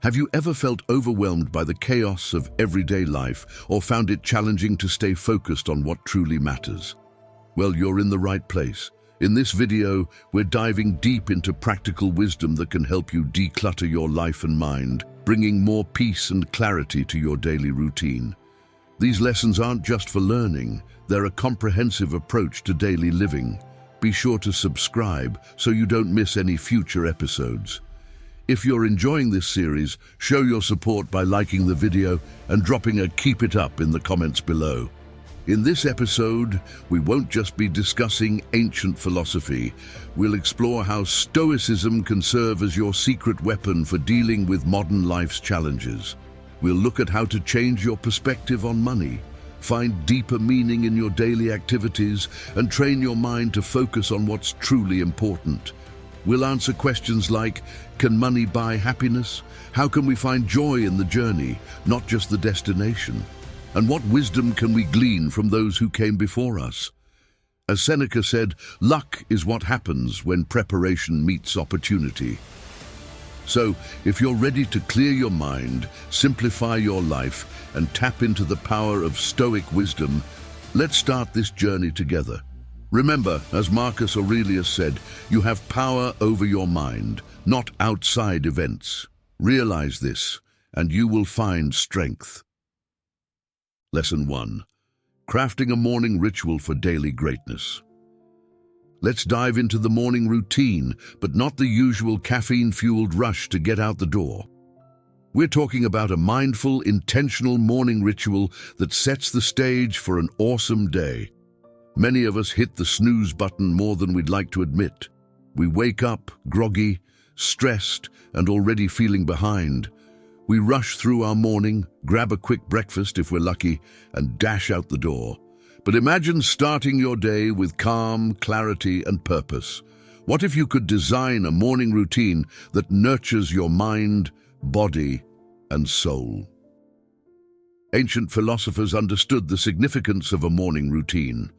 Have you ever felt overwhelmed by the chaos of everyday life or found it challenging to stay focused on what truly matters? Well, you're in the right place. In this video, we're diving deep into practical wisdom that can help you declutter your life and mind, bringing more peace and clarity to your daily routine. These lessons aren't just for learning, they're a comprehensive approach to daily living. Be sure to subscribe so you don't miss any future episodes. If you're enjoying this series, show your support by liking the video and dropping a "keep it up" in the comments below. In this episode, we won't just be discussing ancient philosophy. We'll explore how Stoicism can serve as your secret weapon for dealing with modern life's challenges. We'll look at how to change your perspective on money, find deeper meaning in your daily activities, and train your mind to focus on what's truly important. We'll answer questions like, can money buy happiness? How can we find joy in the journey, not just the destination? And what wisdom can we glean from those who came before us? As Seneca said, luck is what happens when preparation meets opportunity. So, if you're ready to clear your mind, simplify your life, and tap into the power of Stoic wisdom, let's start this journey together. Remember, as Marcus Aurelius said, you have power over your mind, not outside events. Realize this, and you will find strength. Lesson 1. Crafting a morning ritual for daily greatness. Let's dive into the morning routine, but not the usual caffeine-fueled rush to get out the door. We're talking about a mindful, intentional morning ritual that sets the stage for an awesome day. Many of us hit the snooze button more than we'd like to admit. We wake up groggy, stressed, and already feeling behind. We rush through our morning, grab a quick breakfast if we're lucky, and dash out the door. But imagine starting your day with calm, clarity, and purpose. What if you could design a morning routine that nurtures your mind, body, and soul? Ancient philosophers understood the significance of a morning routine.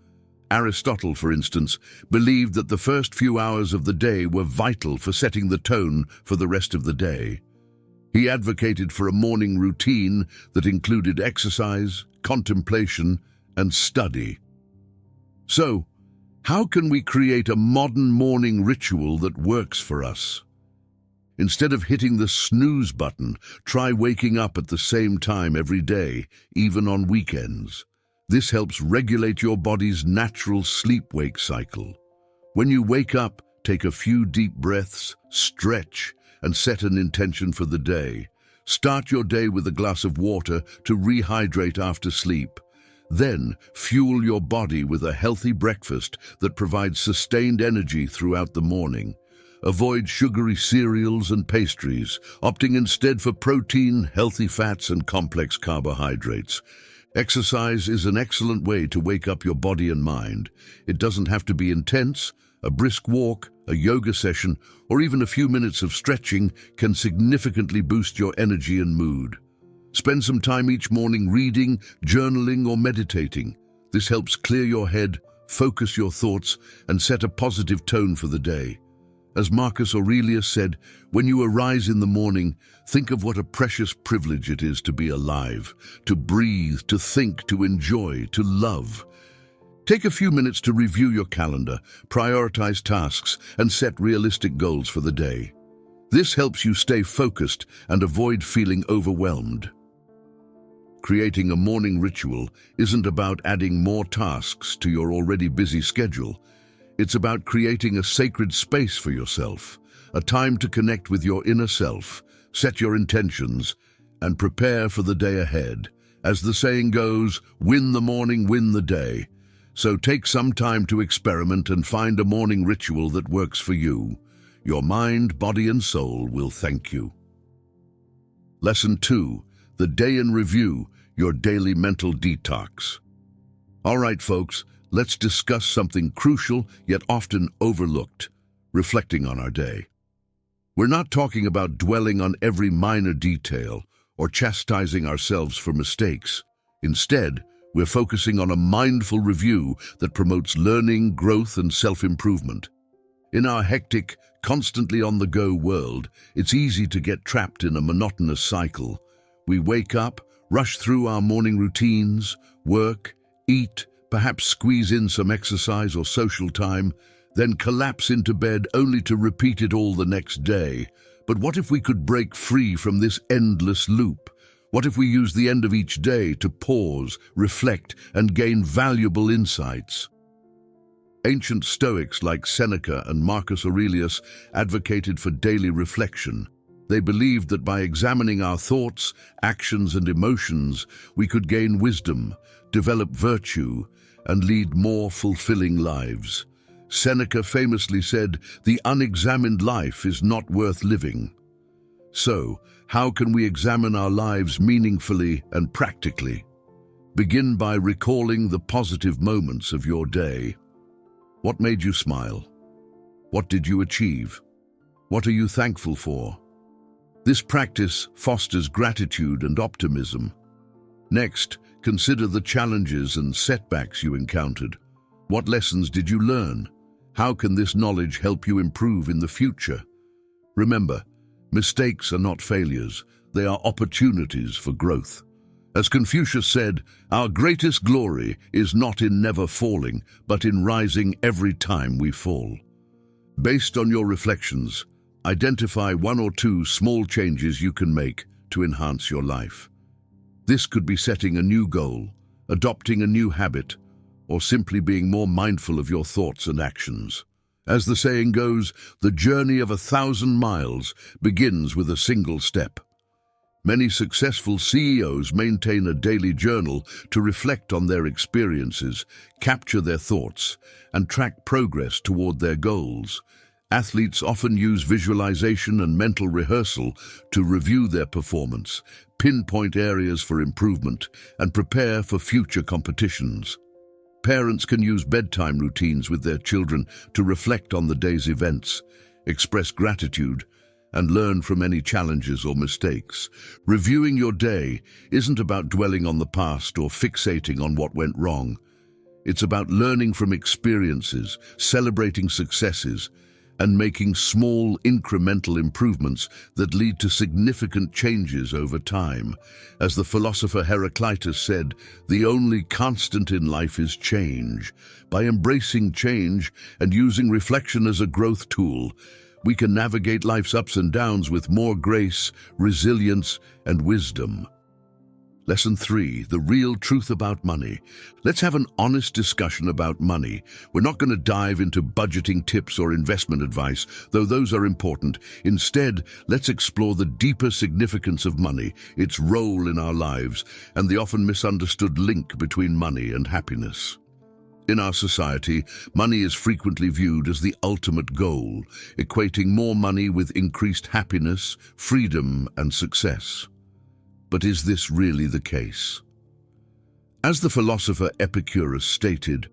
Aristotle, for instance, believed that the first few hours of the day were vital for setting the tone for the rest of the day. He advocated for a morning routine that included exercise, contemplation, and study. So, how can we create a modern morning ritual that works for us? Instead of hitting the snooze button, try waking up at the same time every day, even on weekends. This helps regulate your body's natural sleep-wake cycle. When you wake up, take a few deep breaths, stretch, and set an intention for the day. Start your day with a glass of water to rehydrate after sleep. Then, fuel your body with a healthy breakfast that provides sustained energy throughout the morning. Avoid sugary cereals and pastries, opting instead for protein, healthy fats, and complex carbohydrates. Exercise is an excellent way to wake up your body and mind. It doesn't have to be intense. A brisk walk, a yoga session, or even a few minutes of stretching can significantly boost your energy and mood. Spend some time each morning reading, journaling, or meditating. This helps clear your head, focus your thoughts, and set a positive tone for the day. As Marcus Aurelius said, when you arise in the morning, think of what a precious privilege it is to be alive, to breathe, to think, to enjoy, to love. Take a few minutes to review your calendar, prioritize tasks, and set realistic goals for the day. This helps you stay focused and avoid feeling overwhelmed. Creating a morning ritual isn't about adding more tasks to your already busy schedule. It's about creating a sacred space for yourself, a time to connect with your inner self, set your intentions, and prepare for the day ahead. As the saying goes, win the morning, win the day. So take some time to experiment and find a morning ritual that works for you. Your mind, body, and soul will thank you. Lesson 2. The Day in Review, your daily mental detox. All right, folks. Let's discuss something crucial yet often overlooked, reflecting on our day. We're not talking about dwelling on every minor detail or chastising ourselves for mistakes. Instead, we're focusing on a mindful review that promotes learning, growth, and self-improvement. In our hectic, constantly on-the-go world, it's easy to get trapped in a monotonous cycle. We wake up, rush through our morning routines, work, eat, perhaps squeeze in some exercise or social time, then collapse into bed only to repeat it all the next day. But what if we could break free from this endless loop? What if we use the end of each day to pause, reflect, and gain valuable insights? Ancient Stoics like Seneca and Marcus Aurelius advocated for daily reflection. They believed that by examining our thoughts, actions, and emotions, we could gain wisdom, develop virtue, and lead more fulfilling lives. Seneca famously said, "The unexamined life is not worth living." So, how can we examine our lives meaningfully and practically? Begin by recalling the positive moments of your day. What made you smile? What did you achieve? What are you thankful for? This practice fosters gratitude and optimism. Next, consider the challenges and setbacks you encountered. What lessons did you learn? How can this knowledge help you improve in the future? Remember, mistakes are not failures, they are opportunities for growth. As Confucius said, our greatest glory is not in never falling, but in rising every time we fall. Based on your reflections, identify one or two small changes you can make to enhance your life. This could be setting a new goal, adopting a new habit, or simply being more mindful of your thoughts and actions. As the saying goes, the journey of 1,000 miles begins with a single step. Many successful CEOs maintain a daily journal to reflect on their experiences, capture their thoughts, and track progress toward their goals. Athletes often use visualization and mental rehearsal to review their performance, pinpoint areas for improvement, and prepare for future competitions. Parents can use bedtime routines with their children to reflect on the day's events, express gratitude, and learn from any challenges or mistakes. Reviewing your day isn't about dwelling on the past or fixating on what went wrong. It's about learning from experiences, celebrating successes, and making small, incremental improvements that lead to significant changes over time. As the philosopher Heraclitus said, the only constant in life is change. By embracing change and using reflection as a growth tool, we can navigate life's ups and downs with more grace, resilience, and wisdom. Lesson 3, the real truth about money. Let's have an honest discussion about money. We're not going to dive into budgeting tips or investment advice, though those are important. Instead, let's explore the deeper significance of money, its role in our lives, and the often misunderstood link between money and happiness. In our society, money is frequently viewed as the ultimate goal, equating more money with increased happiness, freedom, and success. But is this really the case? As the philosopher Epicurus stated,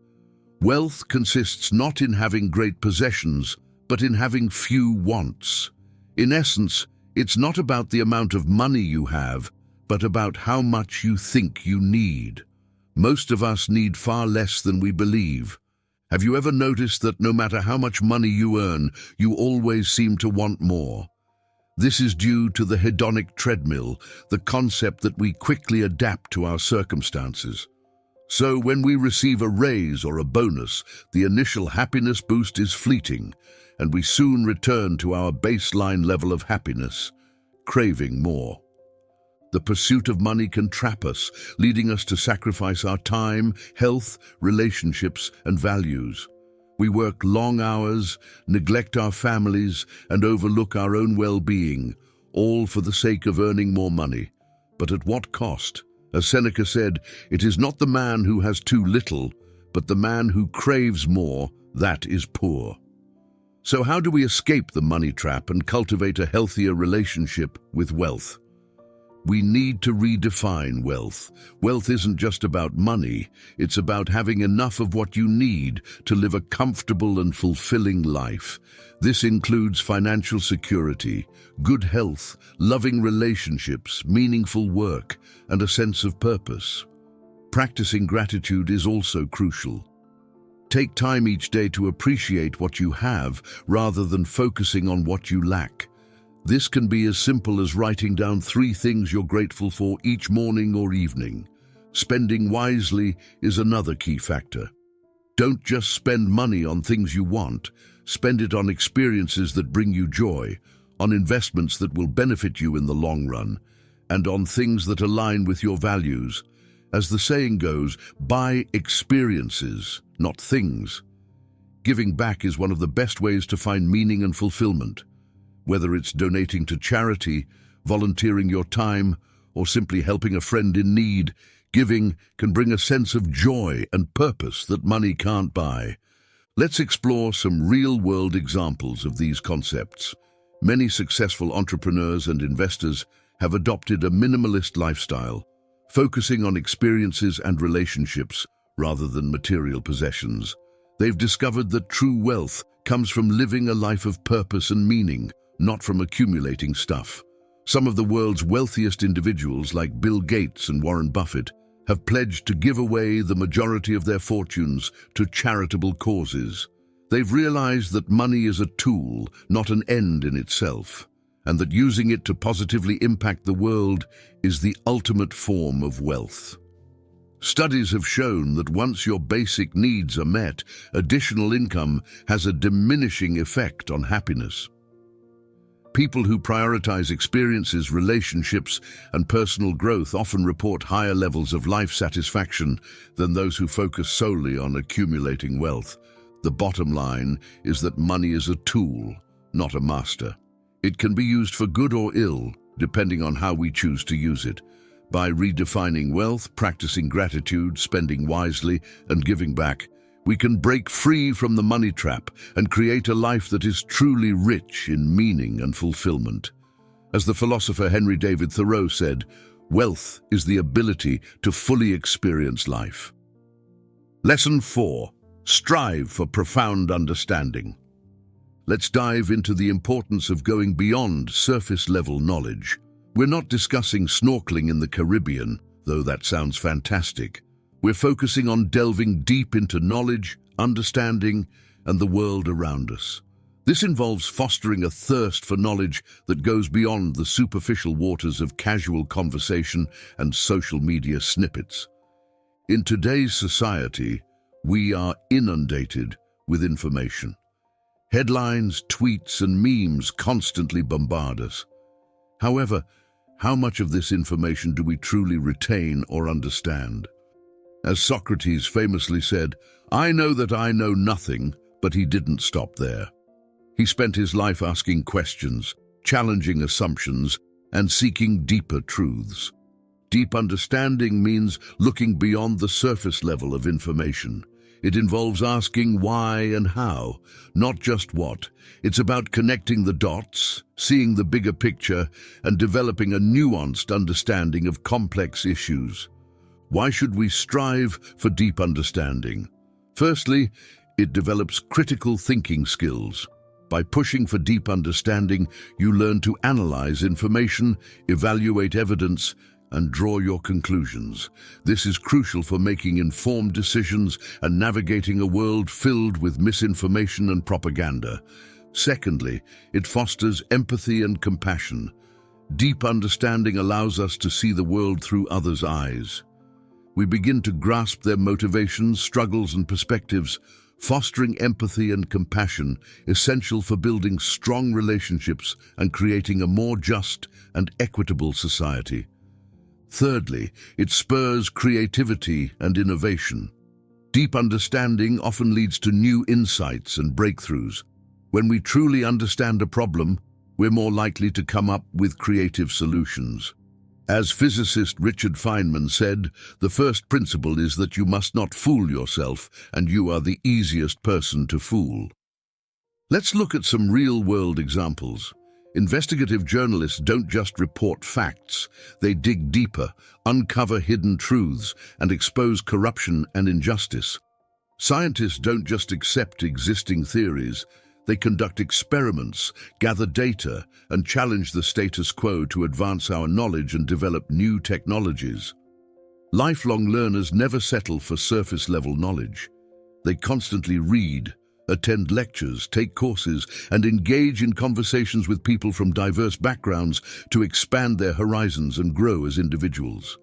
wealth consists not in having great possessions, but in having few wants. In essence, it's not about the amount of money you have, but about how much you think you need. Most of us need far less than we believe. Have you ever noticed that no matter how much money you earn, you always seem to want more? This is due to the hedonic treadmill, the concept that we quickly adapt to our circumstances. So when we receive a raise or a bonus, the initial happiness boost is fleeting, and we soon return to our baseline level of happiness, craving more. The pursuit of money can trap us, leading us to sacrifice our time, health, relationships, and values. We work long hours, neglect our families, and overlook our own well-being, all for the sake of earning more money. But at what cost? As Seneca said, it is not the man who has too little, but the man who craves more, that is poor. So how do we escape the money trap and cultivate a healthier relationship with wealth? We need to redefine wealth. Wealth isn't just about money, it's about having enough of what you need to live a comfortable and fulfilling life. This includes financial security, good health, loving relationships, meaningful work, and a sense of purpose. Practicing gratitude is also crucial. Take time each day to appreciate what you have rather than focusing on what you lack. This can be as simple as writing down 3 things you're grateful for each morning or evening. Spending wisely is another key factor. Don't just spend money on things you want. Spend it on experiences that bring you joy, on investments that will benefit you in the long run, and on things that align with your values. As the saying goes, buy experiences, not things. Giving back is one of the best ways to find meaning and fulfillment. Whether it's donating to charity, volunteering your time, or simply helping a friend in need, giving can bring a sense of joy and purpose that money can't buy. Let's explore some real-world examples of these concepts. Many successful entrepreneurs and investors have adopted a minimalist lifestyle, focusing on experiences and relationships rather than material possessions. They've discovered that true wealth comes from living a life of purpose and meaning, not from accumulating stuff. Some of the world's wealthiest individuals, like Bill Gates and Warren Buffett, have pledged to give away the majority of their fortunes to charitable causes. They've realized that money is a tool, not an end in itself, and that using it to positively impact the world is the ultimate form of wealth. Studies have shown that once your basic needs are met, additional income has a diminishing effect on happiness. People who prioritize experiences, relationships, and personal growth often report higher levels of life satisfaction than those who focus solely on accumulating wealth. The bottom line is that money is a tool, not a master. It can be used for good or ill, depending on how we choose to use it. By redefining wealth, practicing gratitude, spending wisely, and giving back, we can break free from the money trap and create a life that is truly rich in meaning and fulfillment. As the philosopher Henry David Thoreau said, wealth is the ability to fully experience life. Lesson 4. Strive for profound understanding. Let's dive into the importance of going beyond surface-level knowledge. We're not discussing snorkeling in the Caribbean, though that sounds fantastic. We're focusing on delving deep into knowledge, understanding, and the world around us. This involves fostering a thirst for knowledge that goes beyond the superficial waters of casual conversation and social media snippets. In today's society, we are inundated with information. Headlines, tweets, and memes constantly bombard us. However, how much of this information do we truly retain or understand? As Socrates famously said, "I know that I know nothing," but he didn't stop there. He spent his life asking questions, challenging assumptions, and seeking deeper truths. Deep understanding means looking beyond the surface level of information. It involves asking why and how, not just what. It's about connecting the dots, seeing the bigger picture, and developing a nuanced understanding of complex issues. Why should we strive for deep understanding? Firstly, it develops critical thinking skills. By pushing for deep understanding, you learn to analyze information, evaluate evidence, and draw your conclusions. This is crucial for making informed decisions and navigating a world filled with misinformation and propaganda. Secondly, it fosters empathy and compassion. Deep understanding allows us to see the world through others' eyes. We begin to grasp their motivations, struggles, and perspectives, fostering empathy and compassion, essential for building strong relationships and creating a more just and equitable society. Thirdly, it spurs creativity and innovation. Deep understanding often leads to new insights and breakthroughs. When we truly understand a problem, we're more likely to come up with creative solutions. As physicist Richard Feynman said, the first principle is that you must not fool yourself, and you are the easiest person to fool. Let's look at some real-world examples. Investigative journalists don't just report facts, they dig deeper, uncover hidden truths, and expose corruption and injustice. Scientists don't just accept existing theories, they conduct experiments, gather data, and challenge the status quo to advance our knowledge and develop new technologies. Lifelong learners never settle for surface-level knowledge. They constantly read, attend lectures, take courses, and engage in conversations with people from diverse backgrounds to expand their horizons and grow as individuals.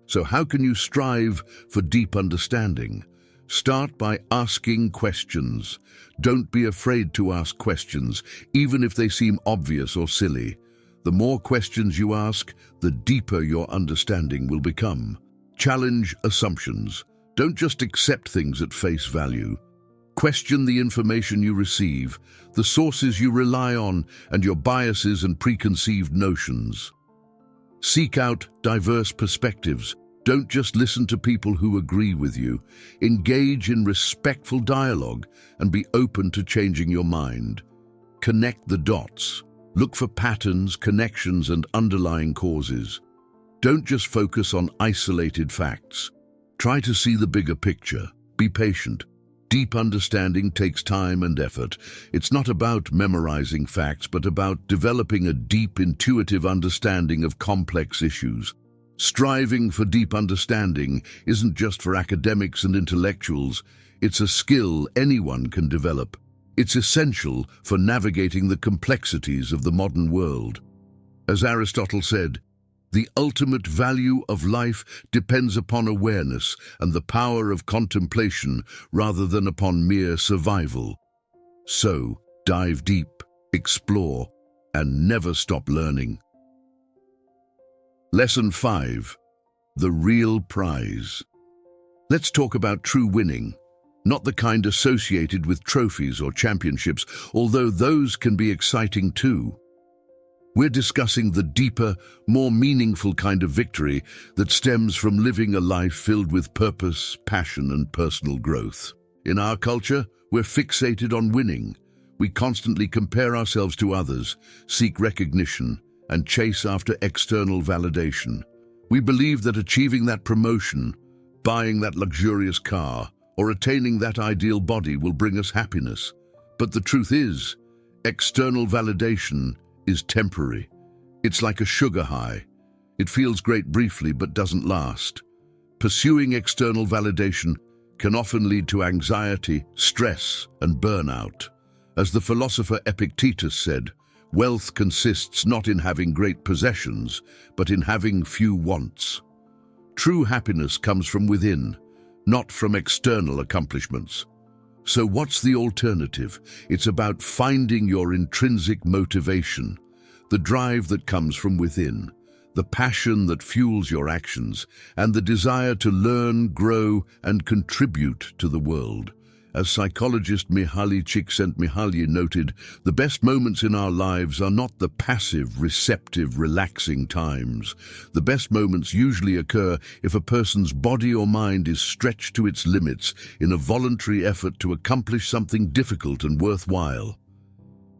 So how can you strive for deep understanding? Start by asking questions. Don't be afraid to ask questions, even if they seem obvious or silly. The more questions you ask, the deeper your understanding will become. Challenge assumptions. Don't just accept things at face value. Question the information you receive, the sources you rely on, and your biases and preconceived notions. Seek out diverse perspectives. Don't just listen to people who agree with you. Engage in respectful dialogue and be open to changing your mind. Connect the dots. Look for patterns, connections, and underlying causes. Don't just focus on isolated facts. Try to see the bigger picture. Be patient. Deep understanding takes time and effort. It's not about memorizing facts, but about developing a deep, intuitive understanding of complex issues. Striving for deep understanding isn't just for academics and intellectuals. It's a skill anyone can develop. It's essential for navigating the complexities of the modern world. As Aristotle said, the ultimate value of life depends upon awareness and the power of contemplation rather than upon mere survival. So, dive deep, explore, and never stop learning. Lesson 5. The real prize. Let's talk about true winning, not the kind associated with trophies or championships, although those can be exciting too. We're discussing the deeper, more meaningful kind of victory that stems from living a life filled with purpose, passion, and personal growth. In our culture, we're fixated on winning. We constantly compare ourselves to others, seek recognition, and chase after external validation. We believe that achieving that promotion, buying that luxurious car, or attaining that ideal body will bring us happiness. But the truth is, external validation is temporary. It's like a sugar high. It feels great briefly but doesn't last. Pursuing external validation can often lead to anxiety, stress, and burnout. As the philosopher Epictetus said, wealth consists not in having great possessions, but in having few wants. True happiness comes from within, not from external accomplishments. So what's the alternative? It's about finding your intrinsic motivation, the drive that comes from within, the passion that fuels your actions, and the desire to learn, grow, and contribute to the world. As psychologist Mihaly Csikszentmihalyi noted, the best moments in our lives are not the passive, receptive, relaxing times. The best moments usually occur if a person's body or mind is stretched to its limits in a voluntary effort to accomplish something difficult and worthwhile.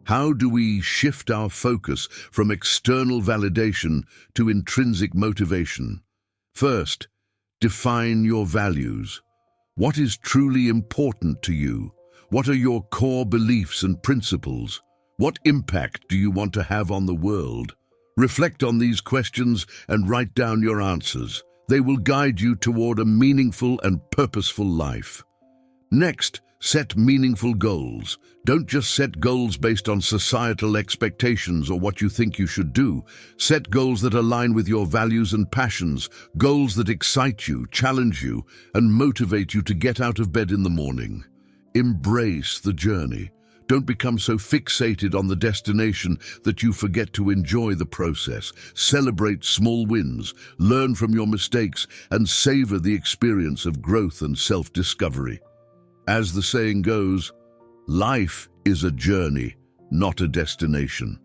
How do we shift our focus from external validation to intrinsic motivation? First, define your values. What is truly important to you? What are your core beliefs and principles? What impact do you want to have on the world? Reflect on these questions and write down your answers. They will guide you toward a meaningful and purposeful life. Next, set meaningful goals. Don't just set goals based on societal expectations or what you think you should do. Set goals that align with your values and passions, goals that excite you, challenge you, and motivate you to get out of bed in the morning. Embrace the journey. Don't become so fixated on the destination that you forget to enjoy the process. Celebrate small wins, learn from your mistakes, and savor the experience of growth and self-discovery. As the saying goes, life is a journey, not a destination.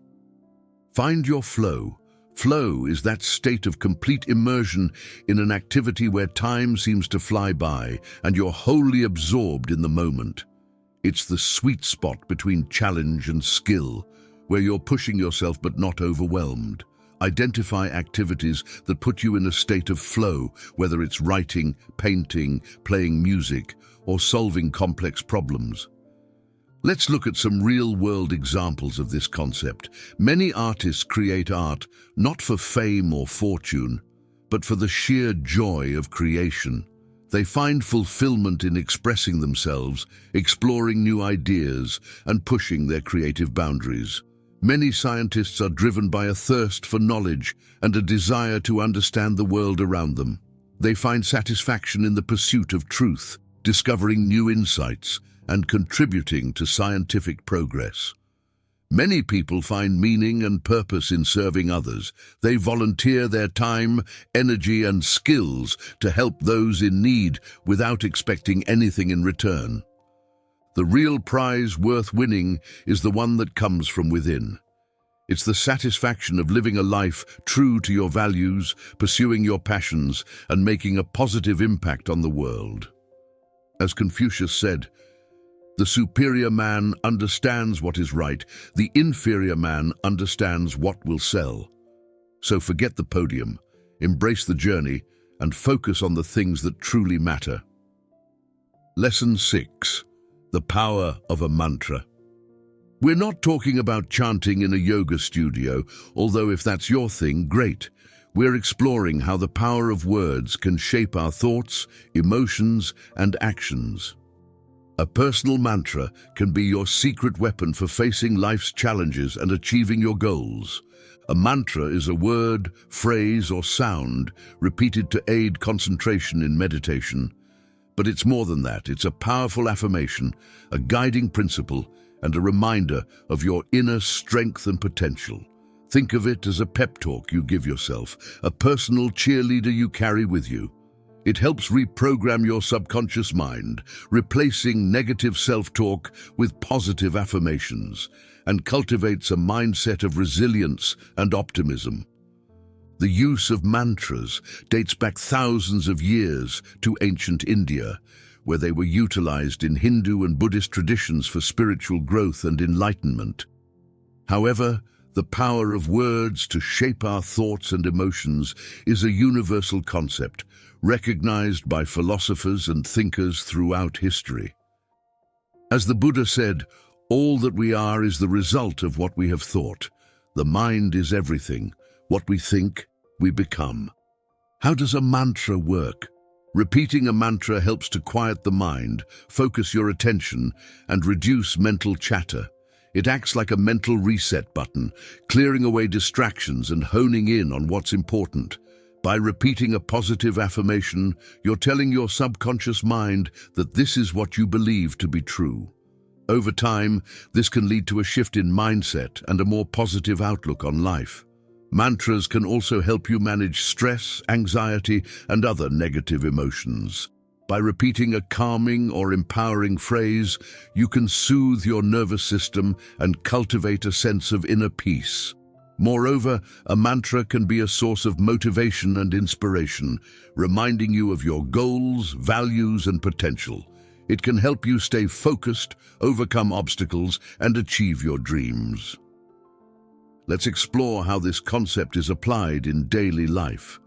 Find your flow. Flow is that state of complete immersion in an activity where time seems to fly by and you're wholly absorbed in the moment. It's the sweet spot between challenge and skill, where you're pushing yourself but not overwhelmed. Identify activities that put you in a state of flow, whether it's writing, painting, playing music, or solving complex problems. Let's look at some real-world examples of this concept. Many artists create art not for fame or fortune, but for the sheer joy of creation. They find fulfillment in expressing themselves, exploring new ideas, and pushing their creative boundaries. Many scientists are driven by a thirst for knowledge and a desire to understand the world around them. They find satisfaction in the pursuit of truth, discovering new insights, and contributing to scientific progress. Many people find meaning and purpose in serving others. They volunteer their time, energy, and skills to help those in need without expecting anything in return. The real prize worth winning is the one that comes from within. It's the satisfaction of living a life true to your values, pursuing your passions, and making a positive impact on the world. As Confucius said, "The superior man understands what is right, the inferior man understands what will sell." So forget the podium, embrace the journey, and focus on the things that truly matter. Lesson 6. The power of a mantra. We're not talking about chanting in a yoga studio, although if that's your thing, great. We're exploring how the power of words can shape our thoughts, emotions, and actions. A personal mantra can be your secret weapon for facing life's challenges and achieving your goals. A mantra is a word, phrase, or sound repeated to aid concentration in meditation. But it's more than that. It's a powerful affirmation, a guiding principle, and a reminder of your inner strength and potential. Think of it as a pep talk you give yourself, a personal cheerleader you carry with you. It helps reprogram your subconscious mind, replacing negative self-talk with positive affirmations, and cultivates a mindset of resilience and optimism. The use of mantras dates back thousands of years to ancient India, where they were utilized in Hindu and Buddhist traditions for spiritual growth and enlightenment. However, the power of words to shape our thoughts and emotions is a universal concept, recognized by philosophers and thinkers throughout history. As the Buddha said, "All that we are is the result of what we have thought. The mind is everything. What we think, we become." How does a mantra work? Repeating a mantra helps to quiet the mind, focus your attention, and reduce mental chatter. It acts like a mental reset button, clearing away distractions and honing in on what's important. By repeating a positive affirmation, you're telling your subconscious mind that this is what you believe to be true. Over time, this can lead to a shift in mindset and a more positive outlook on life. Mantras can also help you manage stress, anxiety, and other negative emotions. By repeating a calming or empowering phrase, you can soothe your nervous system and cultivate a sense of inner peace. Moreover, a mantra can be a source of motivation and inspiration, reminding you of your goals, values, and potential. It can help you stay focused, overcome obstacles, and achieve your dreams. Let's explore how this concept is applied in daily life.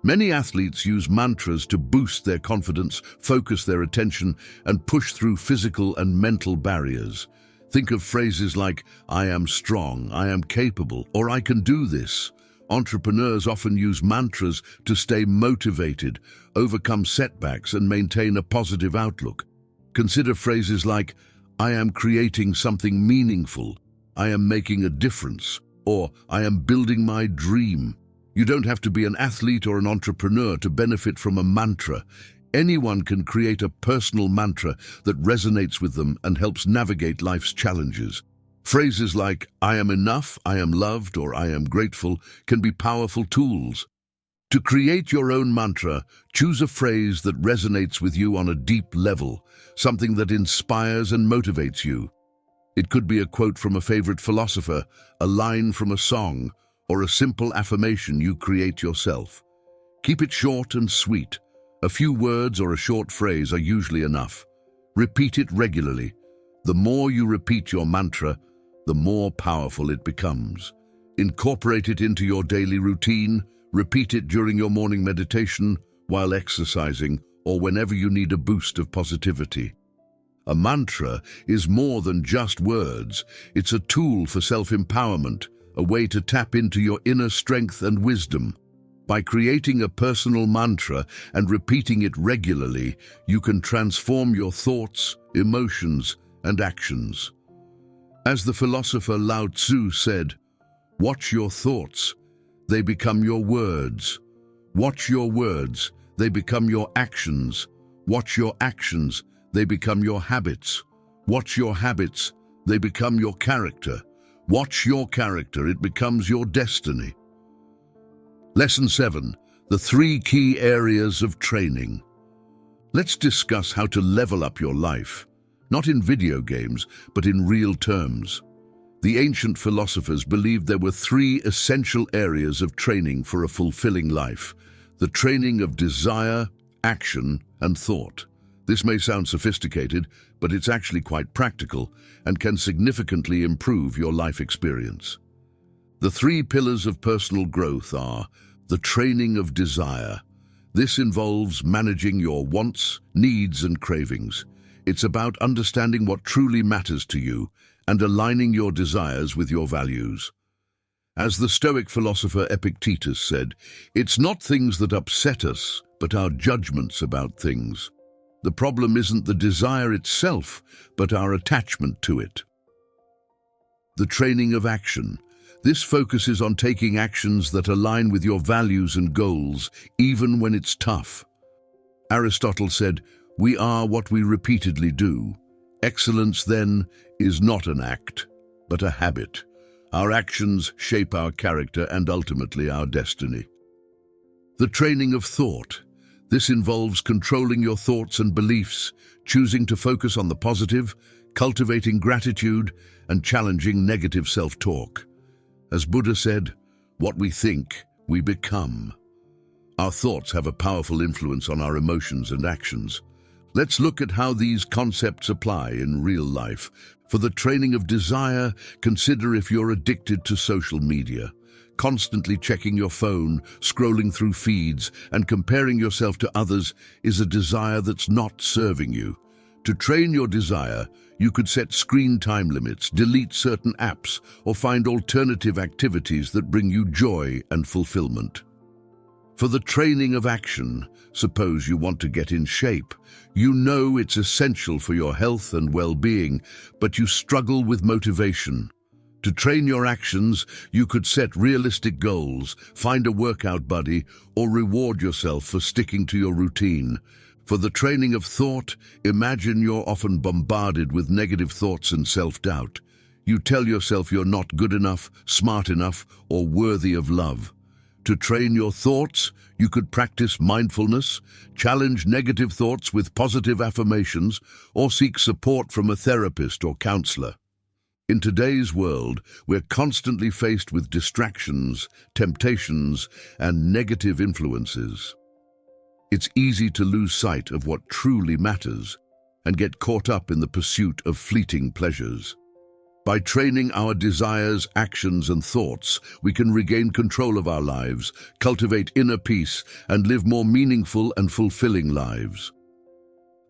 Many athletes use mantras to boost their confidence, focus their attention, and push through physical and mental barriers. Think of phrases like, "I am strong," "I am capable," or "I can do this." Entrepreneurs often use mantras to stay motivated, overcome setbacks, and maintain a positive outlook. Consider phrases like, "I am creating something meaningful," "I am making a difference," or "I am building my dream." You don't have to be an athlete or an entrepreneur to benefit from a mantra. Anyone can create a personal mantra that resonates with them and helps navigate life's challenges. Phrases like, "I am enough," "I am loved," or "I am grateful" can be powerful tools. To create your own mantra, choose a phrase that resonates with you on a deep level, something that inspires and motivates you. It could be a quote from a favorite philosopher, a line from a song, or a simple affirmation you create yourself. Keep it short and sweet. A few words or a short phrase are usually enough. Repeat it regularly. The more you repeat your mantra, the more powerful it becomes. Incorporate it into your daily routine. Repeat it during your morning meditation, while exercising, or whenever you need a boost of positivity. A mantra is more than just words. It's a tool for self-empowerment, a way to tap into your inner strength and wisdom. By creating a personal mantra and repeating it regularly, you can transform your thoughts, emotions, and actions. As the philosopher Lao Tzu said, "Watch your thoughts, they become your words. Watch your words, they become your actions. Watch your actions, they become your habits. Watch your habits, they become your character. Watch your character, it becomes your destiny." Lesson 7. The 3 key areas of training. Let's discuss how to level up your life, not in video games, but in real terms. The ancient philosophers believed there were 3 essential areas of training for a fulfilling life: the training of desire, action, and thought. This may sound sophisticated, but it's actually quite practical and can significantly improve your life experience. The 3 pillars of personal growth are the training of desire. This involves managing your wants, needs, and cravings. It's about understanding what truly matters to you and aligning your desires with your values. As the Stoic philosopher Epictetus said, "It's not things that upset us, but our judgments about things. The problem isn't the desire itself, but our attachment to it." The training of action. This focuses on taking actions that align with your values and goals, even when it's tough. Aristotle said, "We are what we repeatedly do." Excellence, then, is not an act, but a habit. Our actions shape our character and ultimately our destiny. The training of thought. This involves controlling your thoughts and beliefs, choosing to focus on the positive, cultivating gratitude, and challenging negative self-talk. As Buddha said, "What we think, we become." Our thoughts have a powerful influence on our emotions and actions. Let's look at how these concepts apply in real life. For the training of desire, consider if you're addicted to social media. Constantly checking your phone, scrolling through feeds, and comparing yourself to others is a desire that's not serving you. To train your desire, you could set screen time limits, delete certain apps, or find alternative activities that bring you joy and fulfillment. For the training of action, suppose you want to get in shape. You know it's essential for your health and well-being, but you struggle with motivation. To train your actions, you could set realistic goals, find a workout buddy, or reward yourself for sticking to your routine. For the training of thought, imagine you're often bombarded with negative thoughts and self-doubt. You tell yourself you're not good enough, smart enough, or worthy of love. To train your thoughts, you could practice mindfulness, challenge negative thoughts with positive affirmations, or seek support from a therapist or counselor. In today's world, we're constantly faced with distractions, temptations, and negative influences. It's easy to lose sight of what truly matters and get caught up in the pursuit of fleeting pleasures. By training our desires, actions, and thoughts, we can regain control of our lives, cultivate inner peace, and live more meaningful and fulfilling lives.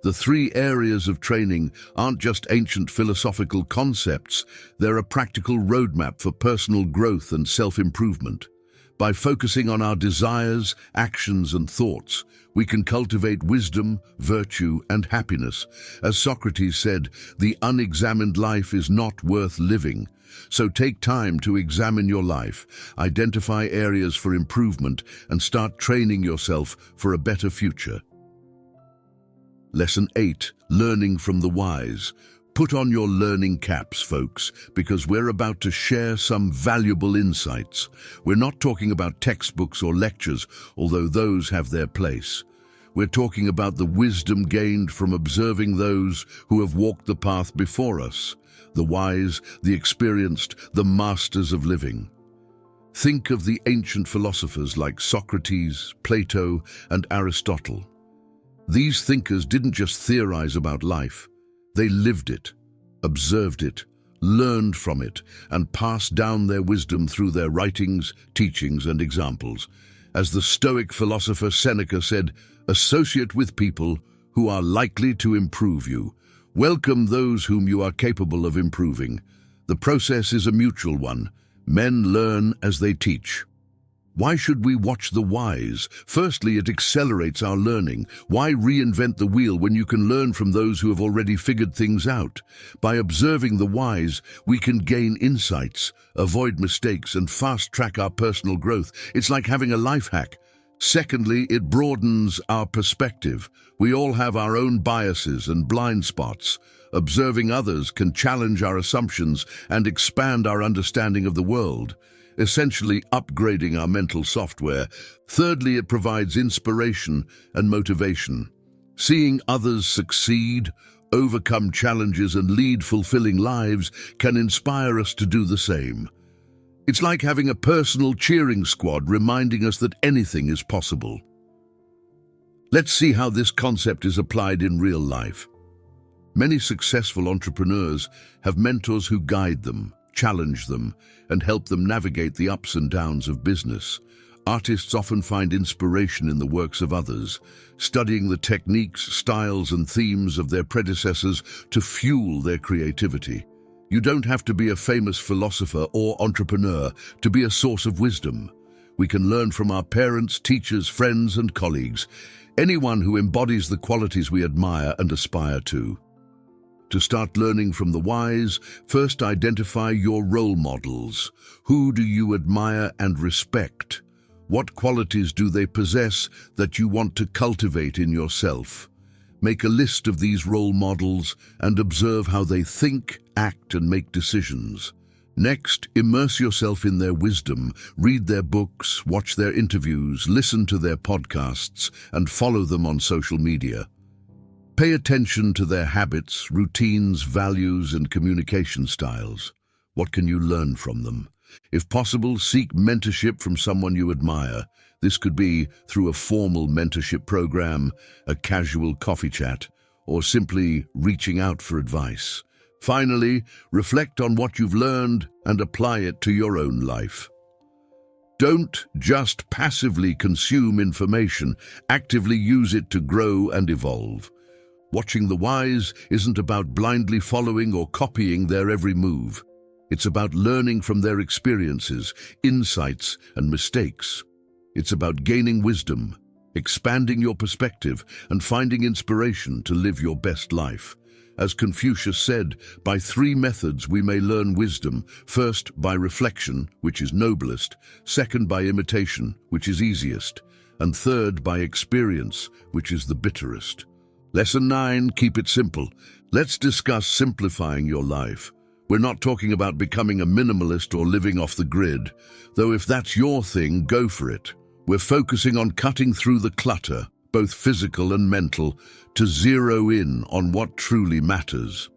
The 3 areas of training aren't just ancient philosophical concepts, they're a practical roadmap for personal growth and self-improvement. By focusing on our desires, actions, and thoughts, we can cultivate wisdom, virtue, and happiness. As Socrates said, "The unexamined life is not worth living." So take time to examine your life, identify areas for improvement, and start training yourself for a better future. Lesson 8. Learning from the wise. Put on your learning caps, folks, because we're about to share some valuable insights. We're not talking about textbooks or lectures, although those have their place. We're talking about the wisdom gained from observing those who have walked the path before us, the wise, the experienced, the masters of living. Think of the ancient philosophers like Socrates, Plato, and Aristotle. These thinkers didn't just theorize about life. They lived it, observed it, learned from it, and passed down their wisdom through their writings, teachings, and examples. As the Stoic philosopher Seneca said, "Associate with people who are likely to improve you. Welcome those whom you are capable of improving. The process is a mutual one. Men learn as they teach." Why should we watch the wise? Firstly, it accelerates our learning. Why reinvent the wheel when you can learn from those who have already figured things out? By observing the wise, we can gain insights, avoid mistakes, and fast-track our personal growth. It's like having a life hack. Secondly, it broadens our perspective. We all have our own biases and blind spots. Observing others can challenge our assumptions and expand our understanding of the world, essentially upgrading our mental software. Thirdly, it provides inspiration and motivation. Seeing others succeed, overcome challenges, and lead fulfilling lives can inspire us to do the same. It's like having a personal cheering squad reminding us that anything is possible. Let's see how this concept is applied in real life. Many successful entrepreneurs have mentors who guide them, challenge them, and help them navigate the ups and downs of business. Artists often find inspiration in the works of others, studying the techniques, styles, and themes of their predecessors to fuel their creativity. You don't have to be a famous philosopher or entrepreneur to be a source of wisdom. We can learn from our parents, teachers, friends, and colleagues, anyone who embodies the qualities we admire and aspire to. To start learning from the wise, first identify your role models. Who do you admire and respect? What qualities do they possess that you want to cultivate in yourself? Make a list of these role models and observe how they think, act, and make decisions. Next, immerse yourself in their wisdom, read their books, watch their interviews, listen to their podcasts, and follow them on social media. Pay attention to their habits, routines, values, and communication styles. What can you learn from them? If possible, seek mentorship from someone you admire. This could be through a formal mentorship program, a casual coffee chat, or simply reaching out for advice. Finally, reflect on what you've learned and apply it to your own life. Don't just passively consume information, actively use it to grow and evolve. Watching the wise isn't about blindly following or copying their every move. It's about learning from their experiences, insights, and mistakes. It's about gaining wisdom, expanding your perspective, and finding inspiration to live your best life. As Confucius said, by 3 methods we may learn wisdom. First, by reflection, which is noblest. Second, by imitation, which is easiest. And third, by experience, which is the bitterest. Lesson 9, keep it simple. Let's discuss simplifying your life. We're not talking about becoming a minimalist or living off the grid, though if that's your thing, go for it. We're focusing on cutting through the clutter, both physical and mental, to zero in on what truly matters.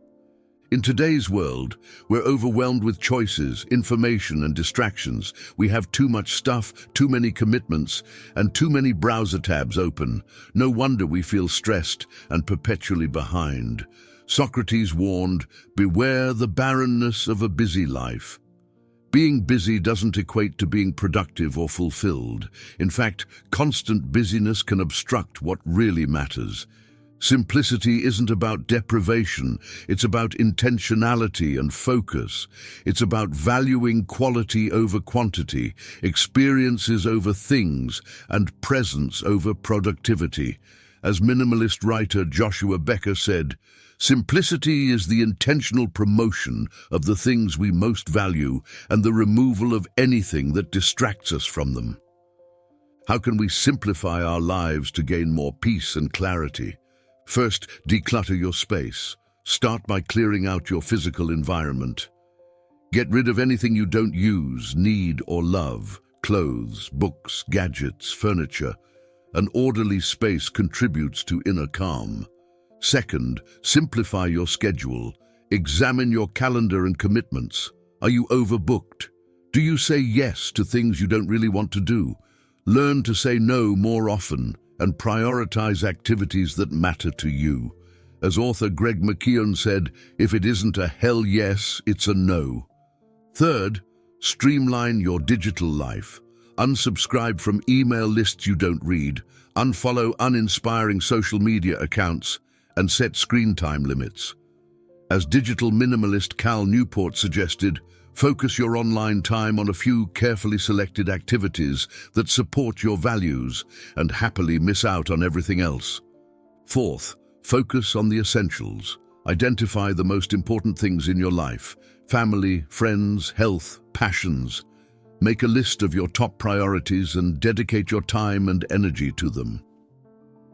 In today's world, we're overwhelmed with choices, information, and distractions. We have too much stuff, too many commitments, and too many browser tabs open. No wonder we feel stressed and perpetually behind. Socrates warned, "Beware the barrenness of a busy life." Being busy doesn't equate to being productive or fulfilled. In fact, constant busyness can obstruct what really matters. Simplicity isn't about deprivation, it's about intentionality and focus. It's about valuing quality over quantity, experiences over things, and presence over productivity. As minimalist writer Joshua Becker said, "Simplicity is the intentional promotion of the things we most value and the removal of anything that distracts us from them." How can we simplify our lives to gain more peace and clarity? First, declutter your space. Start by clearing out your physical environment. Get rid of anything you don't use, need, or love. Clothes, books, gadgets, furniture. An orderly space contributes to inner calm. Second, simplify your schedule. Examine your calendar and commitments. Are you overbooked? Do you say yes to things you don't really want to do? Learn to say no more often and prioritize activities that matter to you. As author Greg McKeown said, "If it isn't a hell yes, it's a no." Third, streamline your digital life. Unsubscribe from email lists you don't read, unfollow uninspiring social media accounts, and set screen time limits. As digital minimalist Cal Newport suggested, Focus your online time on a few carefully selected activities that support your values and happily miss out on everything else. Fourth, focus on the essentials. Identify the most important things in your life: family, friends, health, passions. Make a list of your top priorities and dedicate your time and energy to them.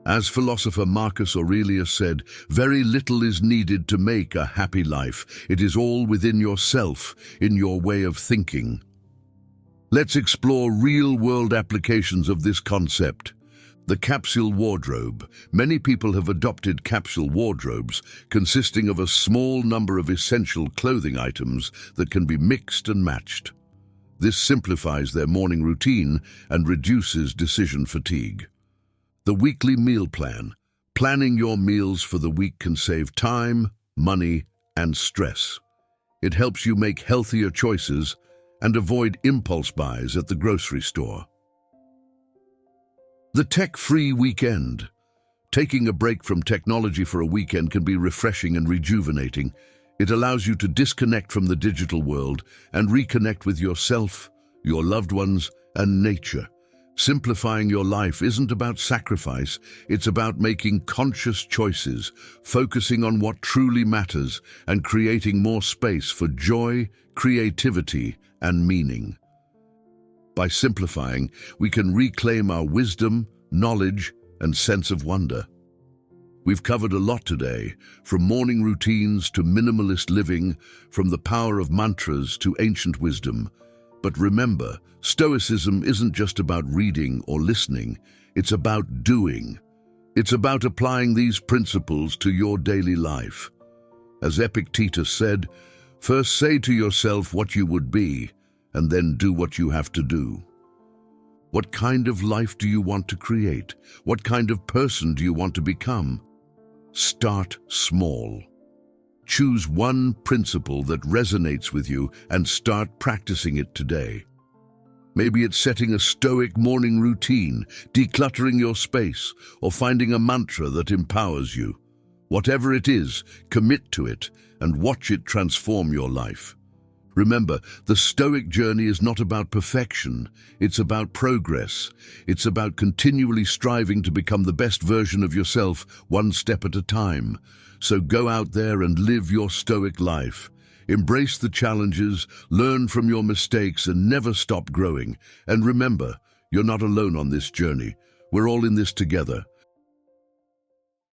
As philosopher Marcus Aurelius said, very little is needed to make a happy life. It is all within yourself, in your way of thinking. Let's explore real-world applications of this concept. The capsule wardrobe. Many people have adopted capsule wardrobes, consisting of a small number of essential clothing items that can be mixed and matched. This simplifies their morning routine and reduces decision fatigue. The weekly meal plan. Planning your meals for the week can save time, money, and stress. It helps you make healthier choices and avoid impulse buys at the grocery store. The tech-free weekend. Taking a break from technology for a weekend can be refreshing and rejuvenating. It allows you to disconnect from the digital world and reconnect with yourself, your loved ones, and nature. Simplifying your life isn't about sacrifice, it's about making conscious choices, focusing on what truly matters, and creating more space for joy, creativity, and meaning. By simplifying, we can reclaim our wisdom, knowledge, and sense of wonder. We've covered a lot today, from morning routines to minimalist living, from the power of mantras to ancient wisdom. But remember, Stoicism isn't just about reading or listening, it's about doing. It's about applying these principles to your daily life. As Epictetus said, first say to yourself what you would be, and then do what you have to do. What kind of life do you want to create? What kind of person do you want to become? Start small. Choose one principle that resonates with you and start practicing it today. Maybe it's setting a Stoic morning routine, decluttering your space, or finding a mantra that empowers you. Whatever it is, commit to it and watch it transform your life. Remember, the Stoic journey is not about perfection, it's about progress. It's about continually striving to become the best version of yourself, one step at a time. So go out there and live your Stoic life. Embrace the challenges, learn from your mistakes, and never stop growing. And remember, you're not alone on this journey. We're all in this together.